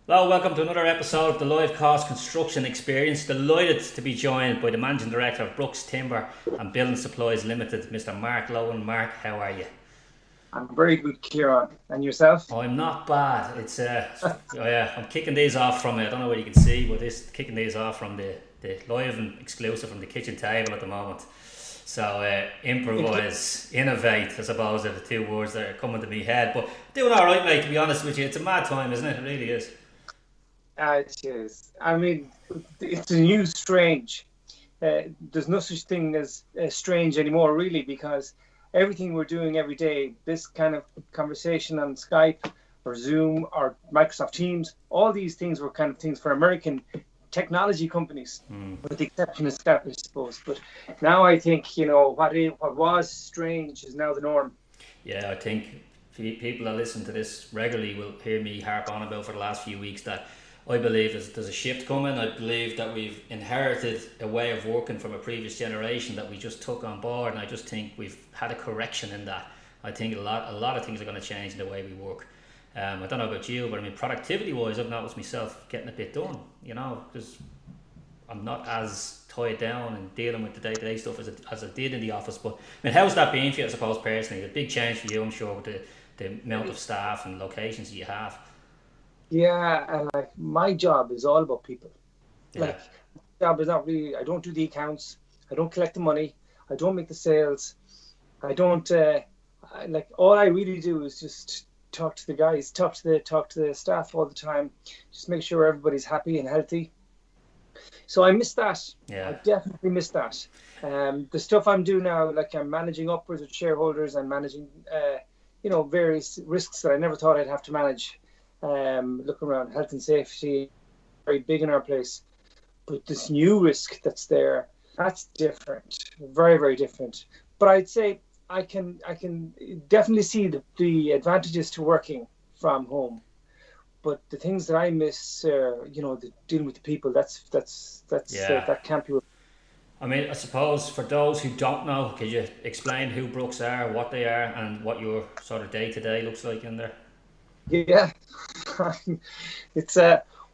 Hello, welcome to another episode of the Live Cost Construction Experience. Delighted to be joined by the Managing Director of Brooks Timber and Building Supplies Limited, Mr. Mark Lohan. Mark, how are you? I'm very good, Ciaran. And yourself? I'm not bad. Oh yeah, I'm kicking these off from, I don't know what you can see, but this kicking these off from the live and exclusive from the kitchen table at the moment. So improvise, innovate, I suppose, are the two words that are coming to my head. But doing all right, mate. To be honest with you, it's a mad time, isn't it? It really is. It is. I mean, it's a new strange. There's no such thing as strange anymore, really, because everything we're doing every day, this kind of conversation on Skype or Zoom or Microsoft Teams, all these things were kind of things for American technology companies, with the exception of Skype, I suppose. But now I think, what was strange is now the norm. Yeah, I think people that listen to this regularly will hear me harp on about for the last few weeks that I believe there's a shift coming. I believe that we've inherited a way of working from a previous generation that we just took on board, and I just think we've had a correction in that. I think a lot of things are going to change in the way we work. I don't know about you, but I mean, productivity wise, I've noticed myself getting a bit done, because I'm not as tied down and dealing with the day to day stuff as I did in the office. But I mean, how's that been for you, I suppose, personally? A big change for you, I'm sure, with the amount of staff and locations that you have. Yeah, and like my job is all about people. Yeah. Like, my job is not really. I don't do the accounts. I don't collect the money. I don't make the sales. I don't. Like, all I really do is just talk to the guys, talk to the staff all the time. Just make sure everybody's happy and healthy. So I miss that. I Yeah. definitely miss that. The stuff I'm doing now, like I'm managing upwards with shareholders and managing, various risks that I never thought I'd have to manage. Looking around health and safety, very big in our place. But this new risk that's there, that's different, very, very different. But I'd say I can definitely see the advantages to working from home. But the things that I miss, dealing with the people, Yeah. that can't be. I mean, I suppose for those who don't know, could you explain who Brooks are, what they are, and what your sort of day to day looks like in there? Yeah, it's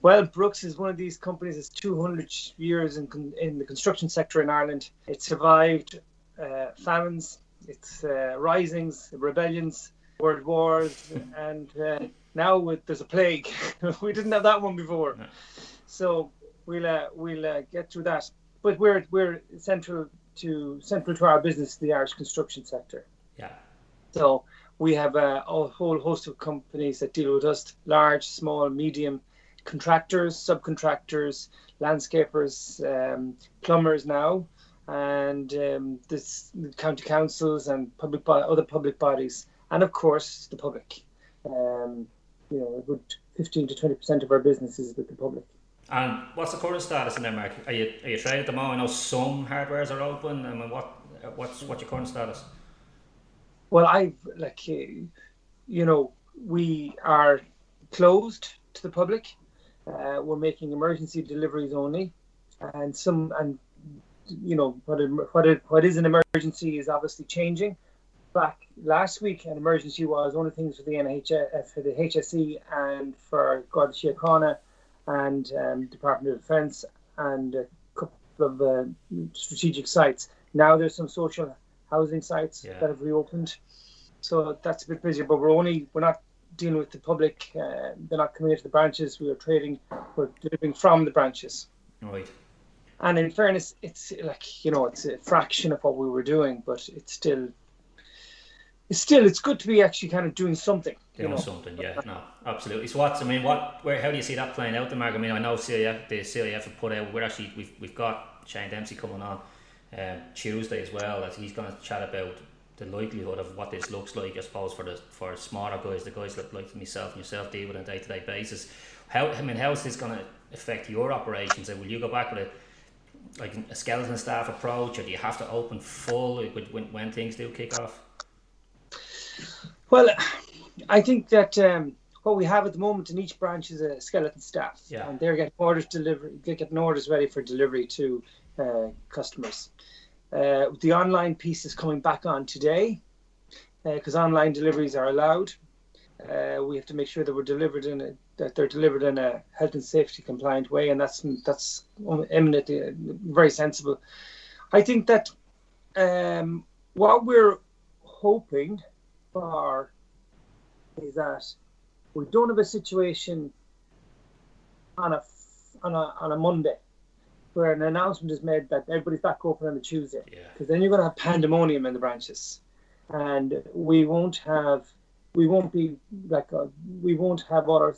well, Brooks is one of these companies that's 200 years in the construction sector in Ireland. It survived famines, it's risings, rebellions, world wars, and now there's a plague. We didn't have that one before, No. so we'll get through that. But we're central to our business, the Irish construction sector. Yeah. So we have a whole host of companies that deal with us: large, small, medium contractors, subcontractors, landscapers, plumbers now, and this county councils and other public bodies, and of course the public. Um, a good 15 to 20% of our business is with the public. And what's the current status in there, Mark? Are you trading at the moment? I know some hardwares are open. I mean, what's your current status? Well, we are closed to the public. We're making emergency deliveries only, and what is an emergency is obviously changing. Back last week, an emergency was only things for the NHS, for the HSE, and for Garda Síochána and Department of Defence, and a couple of strategic sites. Now there's some social housing sites Yeah. that have reopened, so that's a bit busier. But we're not dealing with the public. They're not coming into the branches. We're delivering from the branches. Right. And in fairness, it's like, it's a fraction of what we were doing, but it's good to be actually kind of doing something. Doing something, yeah, no, absolutely. So how do you see that playing out, the Mark? I mean, I know the CIF have put out. We've got Shane Dempsey coming on Tuesday as well, as he's going to chat about the likelihood of what this looks like, I suppose, for smaller guys, the guys like myself and yourself deal with on a day to day basis. How is this going to affect your operations? And will you go back with a skeleton staff approach, or do you have to open full when things do kick off? Well, I think that what we have at the moment in each branch is a skeleton staff, Yeah. and they're getting orders ready for delivery to customers. The online piece is coming back on today because online deliveries are allowed. We have to make sure that they're delivered in a health and safety compliant way, and that's eminently very sensible. I think that what we're hoping for is that we don't have a situation on a Monday where an announcement is made that everybody's back open on a Tuesday, because then you're going to have pandemonium in the branches, and we won't have all our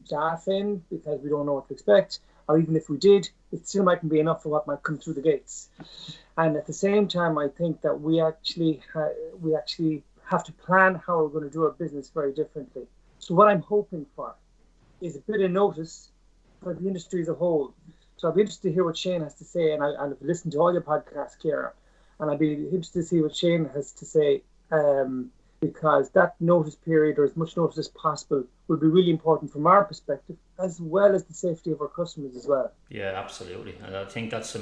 staff in because we don't know what to expect, or even if we did, it still mightn't be enough for what might come through the gates. And at the same time, I think that we actually have to plan how we're going to do our business very differently. So what I'm hoping for is a bit of notice for the industry as a whole. So I'll be interested to hear what Shane has to say, and I've listened to all your podcasts, Ciaran, and I'll be interested to see what Shane has to say, because that notice period, or as much notice as possible, will be really important from our perspective, as well as the safety of our customers as well. Yeah, absolutely. And I think that's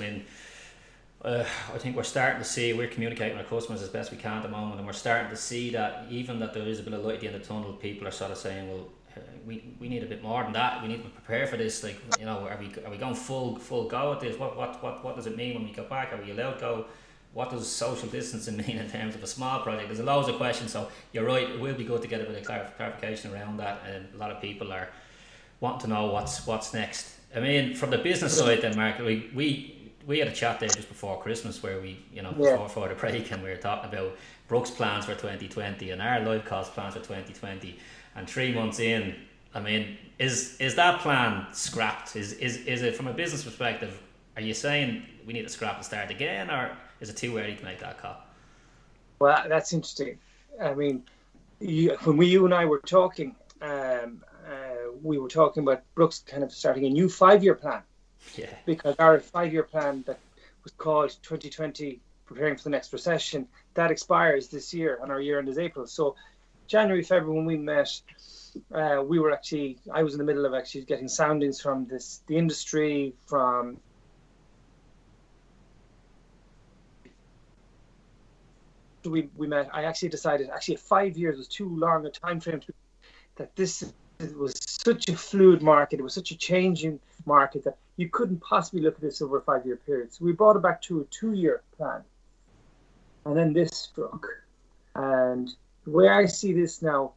I think we're starting to see, we're communicating with our customers as best we can at the moment, and we're starting to see that even that there is a bit of light at the end of the tunnel, people are sort of saying, well, we need a bit more than that. We need to prepare for this. Like, you know, are we going full go at this? What does it mean when we go back? Are we allowed to go? What does social distancing mean in terms of a small project? There's loads of questions. So you're right. It will be good to get a bit of clarification around that, and a lot of people are wanting to know what's next. I mean, from the business side, then, Mark, we had a chat there just before Christmas where we, before the break, and we were talking about Brooks' plans for 2020 and our live cost plans for 2020. And 3 months in, I mean, is that plan scrapped? Is it, from a business perspective, are you saying we need to scrap and start again, or is it too early to make that call? Well, that's interesting. I mean, when you and I were talking, we were talking about Brooks kind of starting a new 5-year plan. Yeah. Because our 5-year plan that was called 2020, preparing for the next recession, that expires this year, and our year end is April. So January, February, when we met, I was in the middle of actually getting soundings from the industry, from we met. I actually decided 5 years was too long a time frame, that this was such a fluid market, it was such a changing market that you couldn't possibly look at this over a 5-year period. So we brought it back to a 2-year plan. And then this struck. And the way I see this now,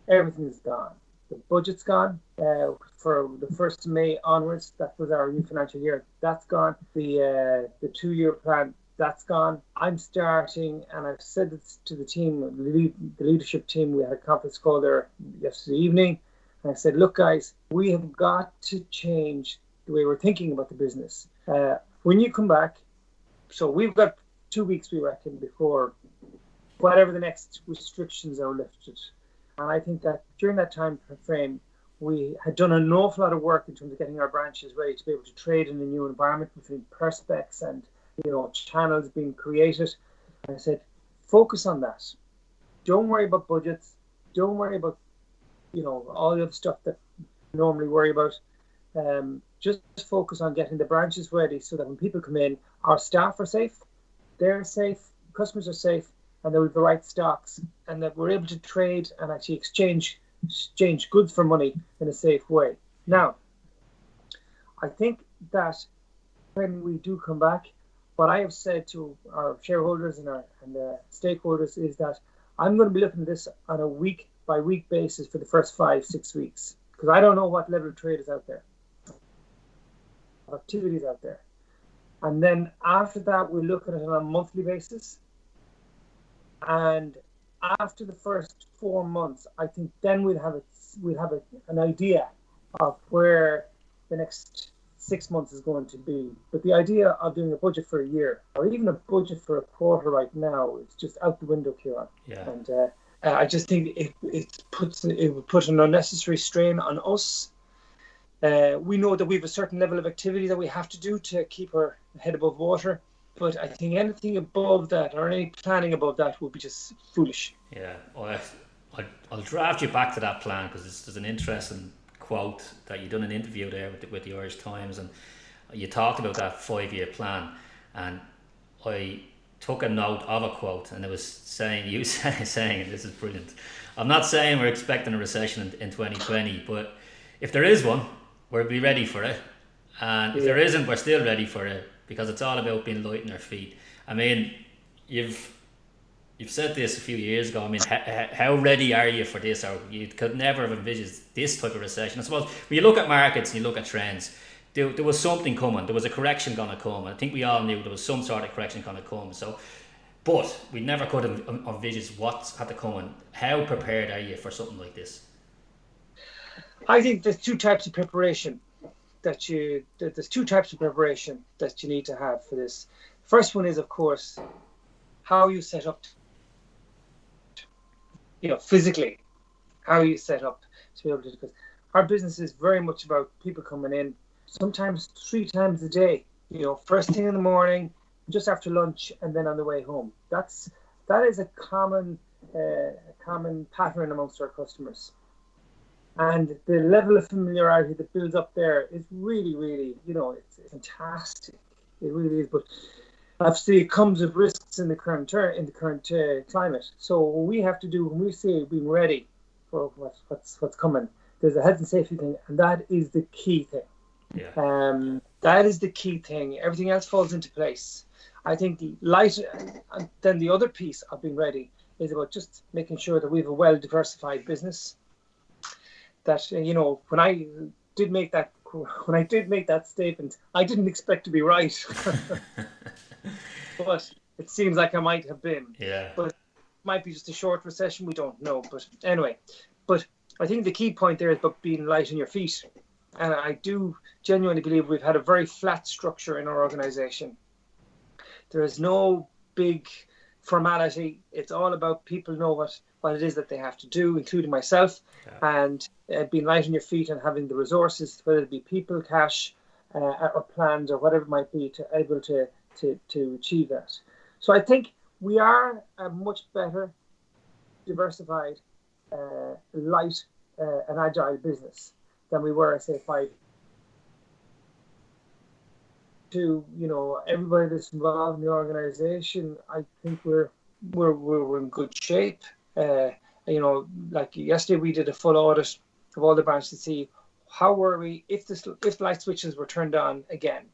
everything's gone. The budget's gone. For the 1st of May onwards, that was our new financial year. That's gone. The 2-year plan, that's gone. I'm starting, and I've said this to the team, the leadership team. We had a conference call there yesterday evening. And I said, look, guys, we have got to change the way we're thinking about the business. When you come back, so we've got 2 weeks, we reckon, before whatever the next restrictions are lifted. And I think that during that time frame, we had done an awful lot of work in terms of getting our branches ready to be able to trade in a new environment, between perspex and, channels being created. And I said, focus on that. Don't worry about budgets. Don't worry about, all the other stuff that you normally worry about. Just focus on getting the branches ready so that when people come in, our staff are safe, they're safe, customers are safe, and that we have the right stocks, and that we're able to trade and actually exchange goods for money in a safe way. Now, I think that when we do come back, what I have said to our shareholders and stakeholders is that I'm going to be looking at this on a week-by-week basis for the first 5-6 weeks, because I don't know what level of trade is out there, activities out there. And then after that, we look at it on a monthly basis. And after the first 4 months, I think then we'll have an idea of where the next 6 months is going to be. But the idea of doing a budget for a year, or even a budget for a quarter right now, is just out the window, Ciaran. Yeah. And I just think it would put an unnecessary strain on us. We know that we have a certain level of activity that we have to do to keep our head above water. But I think anything above that, or any planning above that, would be just foolish. Yeah, I'll draft you back to that plan, because there's an interesting quote that you done an interview there with the Irish Times, and you talked about that 5-year plan, and I took a note of a quote, and it was saying, you saying, and this is brilliant. I'm not saying we're expecting a recession in 2020, but if there is one, we'll be ready for it. And if there isn't, we're still ready for it, because it's all about being light on our feet. I mean, you've said this a few years ago. I mean, how ready are you for this? Or you could never have envisaged this type of recession. I suppose when you look at markets and you look at trends, there was something coming. There was a correction going to come. I think we all knew there was some sort of correction going to come. So, but we never could have envisaged what had to come. And how prepared are you for something like this? I think there's two types of preparation that you need to have for this. First one is, of course, how you set up, physically, how you set up to be able to, because our business is very much about people coming in, sometimes 3 times a day, first thing in the morning, just after lunch, and then on the way home. That is a common pattern amongst our customers. And the level of familiarity that builds up there is really, really, it's fantastic. It really is. But obviously, it comes with risks in the current climate. So what we have to do when we say being ready for what's coming, there's a health and safety thing, and that is the key thing. Yeah. That is the key thing. Everything else falls into place. I think the light, and then the other piece of being ready is about just making sure that we have a well diversified business. That when I did make that statement, I didn't expect to be right, but it seems like I might have been. Yeah. But it might be just a short recession. We don't know. But anyway, I think the key point there is about being light on your feet, and I do genuinely believe we've had a very flat structure in our organisation. There is no big formality. It's all about people know what it is that they have to do, including myself, and being light on your feet and having the resources, whether it be people, cash, or plans, or whatever it might be, to able to achieve that. So I think we are a much better diversified, light and agile business than we were, say, 5. To everybody that's involved in the organisation, I think we're in good shape. Like yesterday, we did a full audit of all the branches to see how were we if the light switches were turned on again.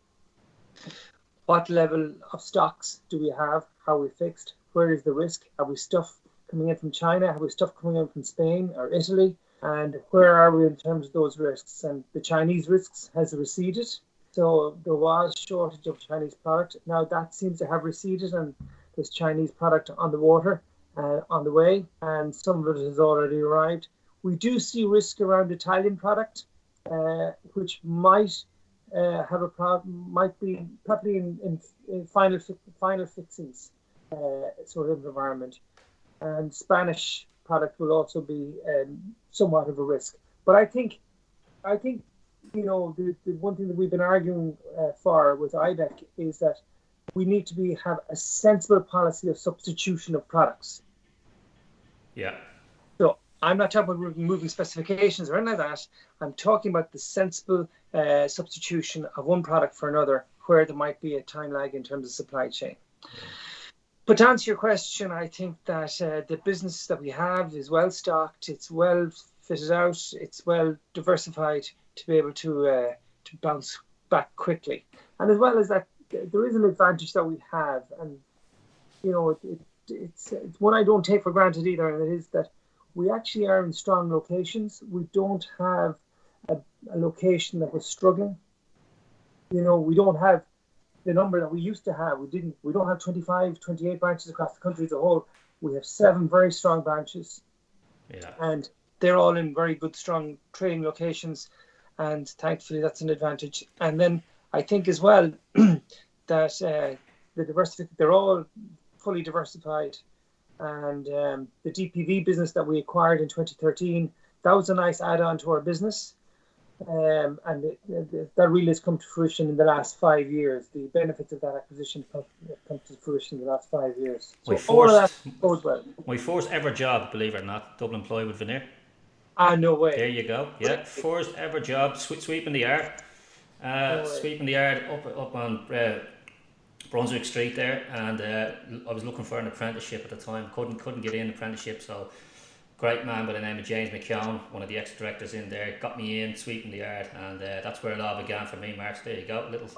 What level of stocks do we have? How are we fixed? Where is the risk? Have we stuff coming in from China? Have we stuff coming in from Spain or Italy? And where are we in terms of those risks? And the Chinese risks has receded. So there was shortage of Chinese product. Now that seems to have receded, and there's Chinese product on the water, on the way, and some of it has already arrived. We do see risk around Italian product, which might have a problem, might be probably in final fixings sort of environment. And Spanish product will also be somewhat of a risk. But I think the one thing that we've been arguing for with IBEC is that we need to have a sensible policy of substitution of products. Yeah. So I'm not talking about removing specifications or anything like that. I'm talking about the sensible substitution of one product for another, where there might be a time lag in terms of supply chain. But to answer your question, I think that the business that we have is well stocked, it's well fitted out, it's well diversified to be able to bounce back quickly. And as well as that, there is an advantage that we have, and it's one I don't take for granted either, and it is that we actually are in strong locations. We don't have a location that was struggling. We don't have the number that we used to have. We don't have 25, 28 branches across the country as a whole. We have 7 very strong branches. Yeah. And they're all in very good, strong trading locations. And thankfully, that's an advantage. And then I think as well that they're all fully diversified. And the DPV business that we acquired in 2013, that was a nice add-on to our business. And that really has come to fruition in the last 5 years. The benefits of that acquisition come to fruition in the last 5 years. So all of that goes well. My first ever job, believe it or not, double employed with Veneer. No way. There you go. Yeah, first ever job, sweeping the yard. Sweeping the yard up on Brunswick Street there, and I was looking for an apprenticeship at the time. Couldn't get in apprenticeship, so great man by the name of James McKeown, one of the ex-directors in there, got me in, sweeping the yard, and that's where it all began for me, Mark. There you go, little.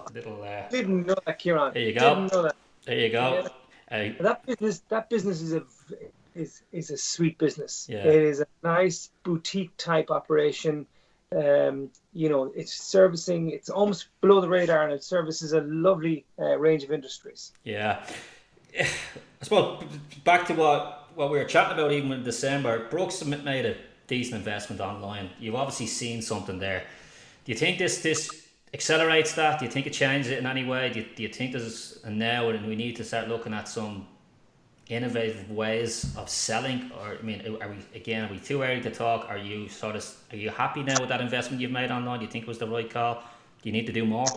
Didn't know that, Ciaran. There you go. Didn't know that. There you go. Yeah. Uh, That business is a sweet business. Yeah. It is a nice boutique type operation. It's servicing. It's almost below the radar, and it services a lovely range of industries. Yeah. I suppose back to what we were chatting about even in December, Brooks made a decent investment online. You've obviously seen something there. Do you think this accelerates that? Do you think it changes it in any way? Do you think there's a now and we need to start looking at some innovative ways of selling? Or I mean, are we too early to talk? Are you happy now with that investment you've made online? Do you think it was the right call? Do you need to do more?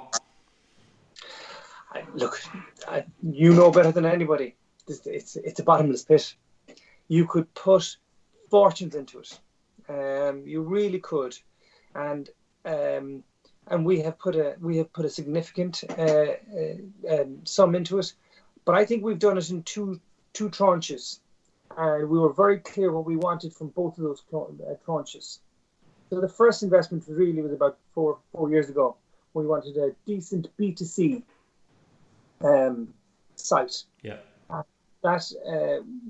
You know better than anybody. It's a bottomless pit. You could put fortunes into it. You really could, and we have put a significant sum into it. But I think we've done it in two tranches, and we were very clear what we wanted from both of those tranches. So the first investment really was about four years ago. We wanted a decent B2C site. Yeah. That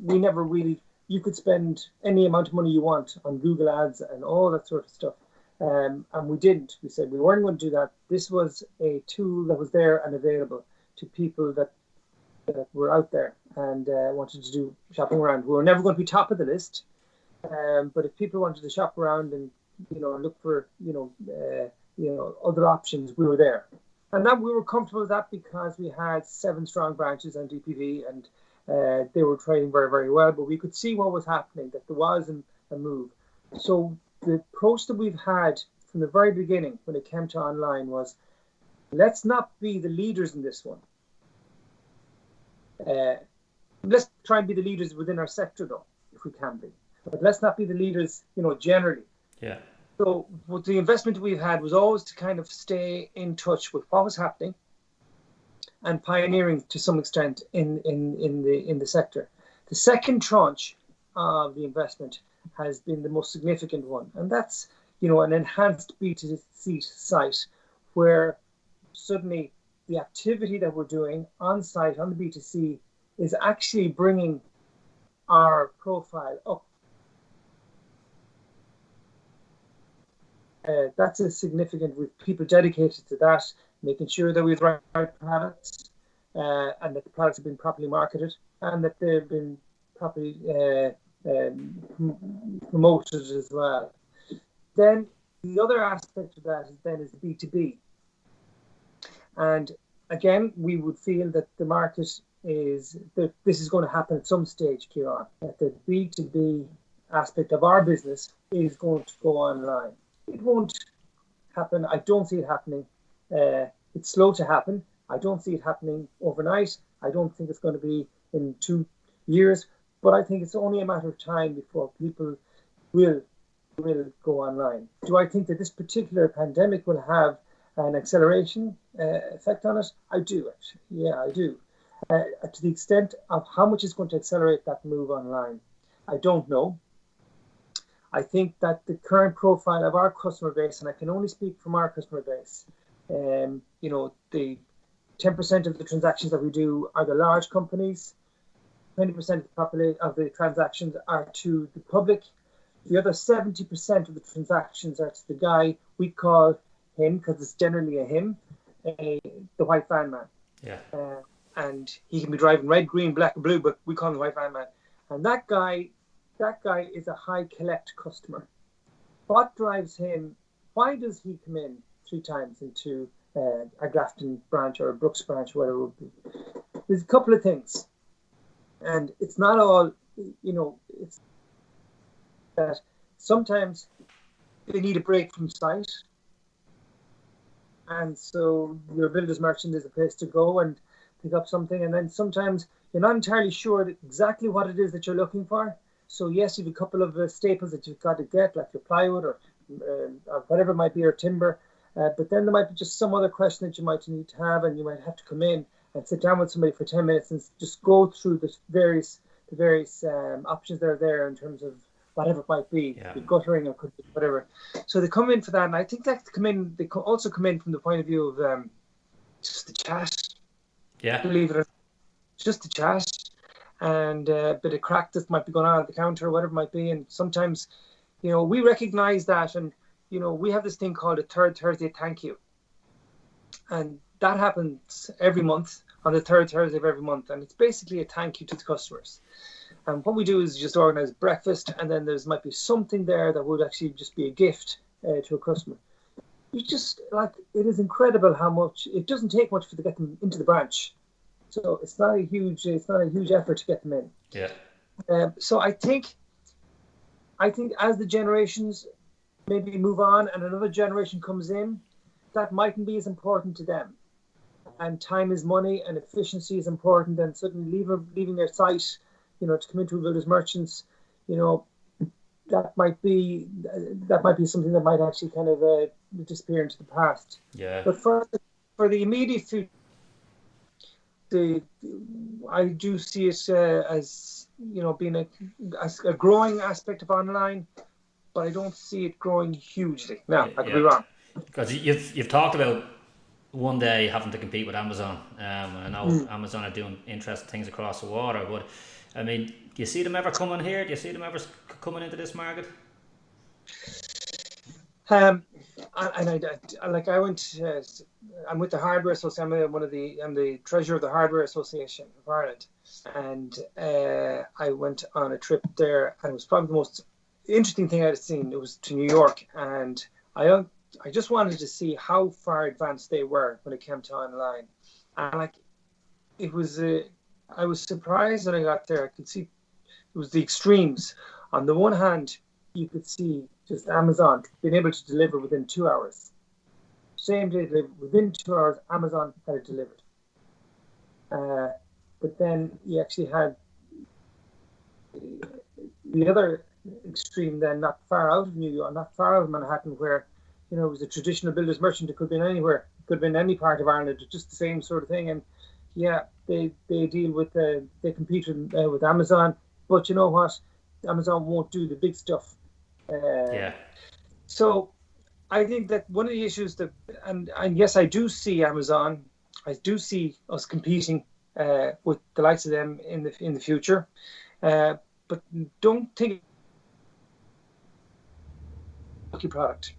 we never really. You could spend any amount of money you want on Google Ads and all that sort of stuff, and we didn't. We said we weren't going to do that. This was a tool that was there and available to people that were out there and wanted to do shopping around. We were never going to be top of the list, but if people wanted to shop around and look for other options, we were there. And that we were comfortable with that because we had 7 strong branches on DPV, and they were trading very, very well. But we could see what was happening, that there was a move. So the approach that we've had from the very beginning when it came to online was, let's not be the leaders in this one. Let's try and be the leaders within our sector, though, if we can be. But let's not be the leaders, generally. Yeah. So what the investment we've had was always to kind of stay in touch with what was happening and pioneering to some extent in the sector. The second tranche of the investment has been the most significant one, and that's an enhanced B2C site where suddenly the activity that we're doing on site on the B2C is actually bringing our profile up. That's a significant, with people dedicated to that, making sure that we have the right products and that the products have been properly marketed and that they've been properly promoted as well. Then the other aspect of that is B2B. And again, we would feel that the market that this is going to happen at some stage, Ciaran, that the B2B aspect of our business is going to go online. It won't happen. I don't see it happening. It's slow to happen. I don't see it happening overnight. I don't think it's going to be in 2 years, but I think it's only a matter of time before people will go online. Do I think that this particular pandemic will have an acceleration effect on it? I do, actually. Yeah, I do. To the extent of how much is going to accelerate that move online, I don't know. I think that the current profile of our customer base, and I can only speak from our customer base, the 10% of the transactions that we do are the large companies, 20% of the transactions are to the public, the other 70% of the transactions are to the guy, we call him, because it's generally a him, the white van man. Yeah. And he can be driving red, green, black, or blue, but we call him the white van man. And that guy is a high collect customer. What drives him? Why does he come in 3 times into a Grafton branch or a Brooks branch, whatever it would be? There's a couple of things. And it's not all, it's that sometimes they need a break from site. And so your builder's merchant is a place to go and pick up something. And then sometimes you're not entirely sure exactly what it is that you're looking for. So yes, you have a couple of staples that you've got to get, like your plywood or whatever it might be, or timber. But then there might be just some other question that you might need to have, and you might have to come in and sit down with somebody for 10 minutes and just go through the various options that are there in terms of whatever it might be, the guttering or could be whatever. So they come in for that, and I think that they also come in from the point of view of just the chat. Yeah. Believe it or not, just the chat and a bit of crack that might be going on at the counter or whatever it might be. And sometimes, we recognize that, and we have this thing called a third Thursday thank you, and that happens every month on the third Thursday of every month, and it's basically a thank you to the customers. And what we do is just organize breakfast, and then might be something there that would actually just be a gift to a customer. It is incredible how much it doesn't take much to get them into the branch. So it's not a huge effort to get them in. Yeah. So I think as the generations maybe move on and another generation comes in, that mightn't be as important to them. And time is money, and efficiency is important. And suddenly leaving their site, to come into Builders Merchants, that might be something that might actually kind of disappear into the past. Yeah. But for the immediate future, I do see it as being a growing aspect of online, but I don't see it growing hugely. Now, I could be wrong. Because you've talked about one day having to compete with Amazon. I know Amazon are doing interesting things across the water, but I mean, do you see them ever coming here? Do you see them ever coming into this market? I'm with the Hardware Association. I'm the treasurer of the Hardware Association of Ireland, and I went on a trip there, and it was probably the most interesting thing I'd seen. It was to New York, and I just wanted to see how far advanced they were when it came to online, and I was surprised when I got there. I could see it was the extremes. On the one hand, you could see just Amazon being able to deliver within 2 hours. Same day delivery, within 2 hours, Amazon had it delivered. But then you actually had the other extreme then, not far out of New York, not far out of Manhattan, where it was a traditional builder's merchant. It could have been anywhere. It could have been any part of Ireland. Just the same sort of thing. And they deal with they compete with Amazon, but you know what? Amazon won't do the big stuff. So I think that one of the issues and yes, I do see Amazon. I do see us competing with the likes of them in the future. But don't think lucky product.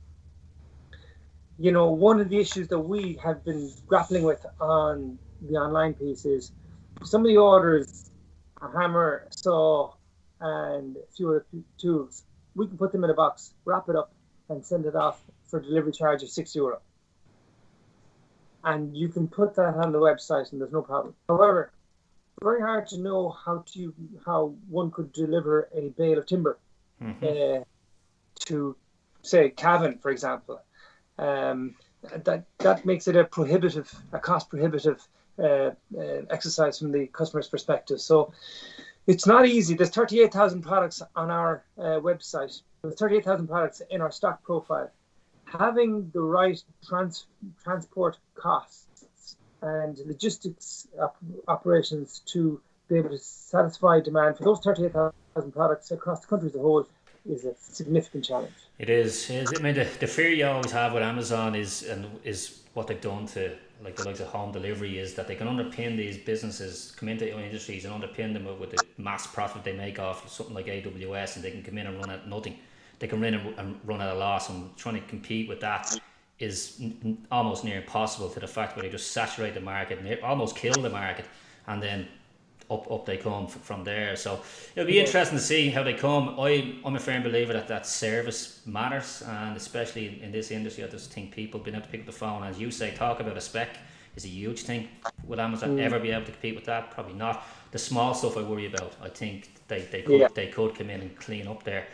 One of the issues that we have been grappling with on the online piece is somebody orders a hammer, a saw, and a few other tools. We can put them in a box, wrap it up, and send it off for a delivery charge of €6. And you can put that on the website, and there's no problem. However, it's very hard to know how one could deliver a bale of timber to, say, Cavan, for example. That makes it a cost prohibitive exercise from the customer's perspective. So it's not easy. There's 38,000 products on our website. There's 38,000 products in our stock profile. Having the right transport costs and logistics operations to be able to satisfy demand for those 38,000 products across the country as a whole is a significant challenge. It is. I mean, the fear you always have with Amazon is what they've done to like the likes of home delivery is that they can underpin these businesses, come into industries and underpin them with the mass profit they make off something like AWS, and they can come in and run at nothing. They can run at a loss, and trying to compete with that is almost near impossible, to the fact where they just saturate the market and they almost kill the market, and then up they come from there. So it'll be interesting to see how they come. I'm a firm believer that service matters, and especially in this industry, I just think people being able to pick up the phone, as you say, talk about a spec is a huge thing. Would Amazon ever be able to compete with that? Probably not. The small stuff I worry about. I think they could come in and clean up there.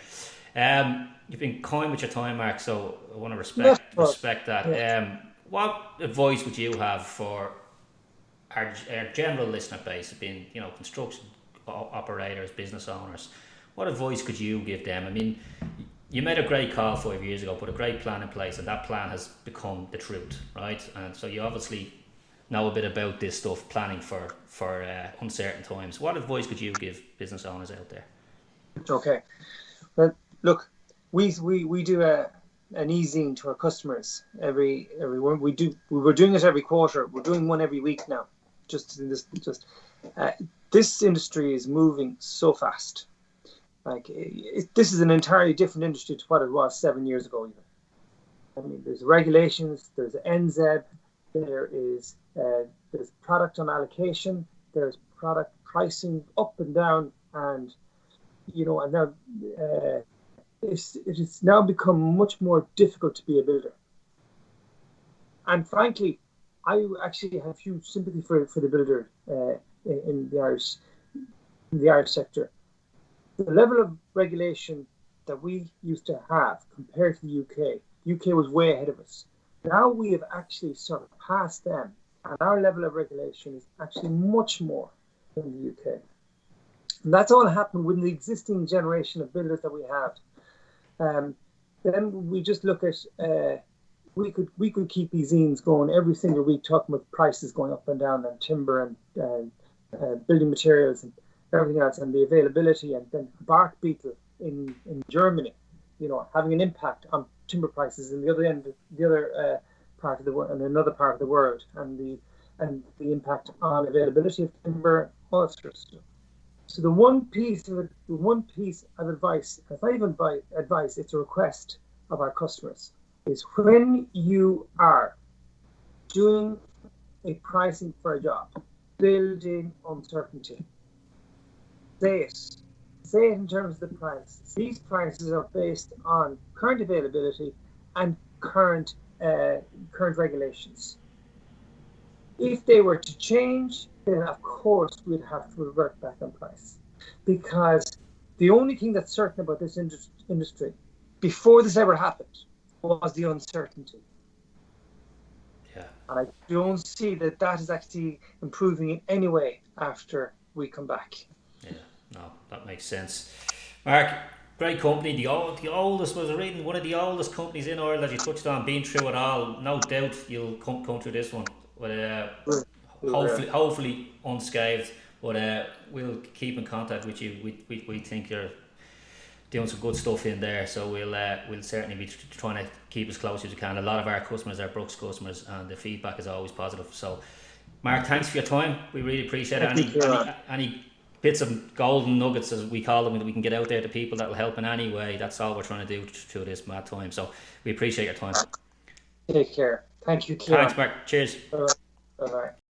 You've been kind with your time, Mark, so I want to respect that. What advice would you have for our general listener base, being construction operators, business owners? What advice could you give them? I mean, you made a great call 5 years ago, put a great plan in place, and that plan has become the truth, right? And so you obviously know a bit about this stuff, planning for uncertain times. What advice could you give business owners out there? Okay. Well, look, we do an e-zine to our customers every one. We were doing it every quarter. We're doing one every week now. This industry is moving so fast. Like this is an entirely different industry to what it was 7 years ago. Even. I mean, there's regulations, there's NZEB, there's product on allocation, there's product pricing up and down, and and now it has now become much more difficult to be a builder. And frankly, I actually have huge sympathy for the builder in the Irish sector. The level of regulation that we used to have compared to the UK was way ahead of us. Now we have actually surpassed them, and our level of regulation is actually much more than the UK. And that's all happened with the existing generation of builders that we have. Then we just look at we could keep these zines going every single week, talking about prices going up and down, and timber and building materials and everything else, and the availability, and then bark beetle in Germany, having an impact on timber prices in the other part of the world, and another part of the world, and the impact on availability of timber, all sorts of stuff. So the one piece of advice, if I even buy advice, it's a request of our customers, is when you are doing a pricing for a job, building uncertainty, say it in terms of the price. These prices are based on current availability and current regulations. If they were to change, then of course we'd have to revert back on price, because the only thing that's certain about this industry before this ever happened was the uncertainty. Yeah. And I don't see that is actually improving in any way after we come back. Yeah, no, that makes sense. Mark, great company, the oldest, was reading, one of the oldest companies in Ireland, as you touched on, been through it all. No doubt you'll come through this one, but hopefully unscathed. But we'll keep in contact with you. We think you're doing some good stuff in there, so we'll certainly be trying to keep as close as we can. A lot of our customers are Brooks customers, and the feedback is always positive. So, Mark, thanks for your time. We really appreciate it. Any bits of golden nuggets, as we call them, that we can get out there to people that will help in any way, that's all we're trying to do through this mad time. So we appreciate your time. Take care. Thank you, Ciaran. Thanks, Mark. Cheers. Bye-bye.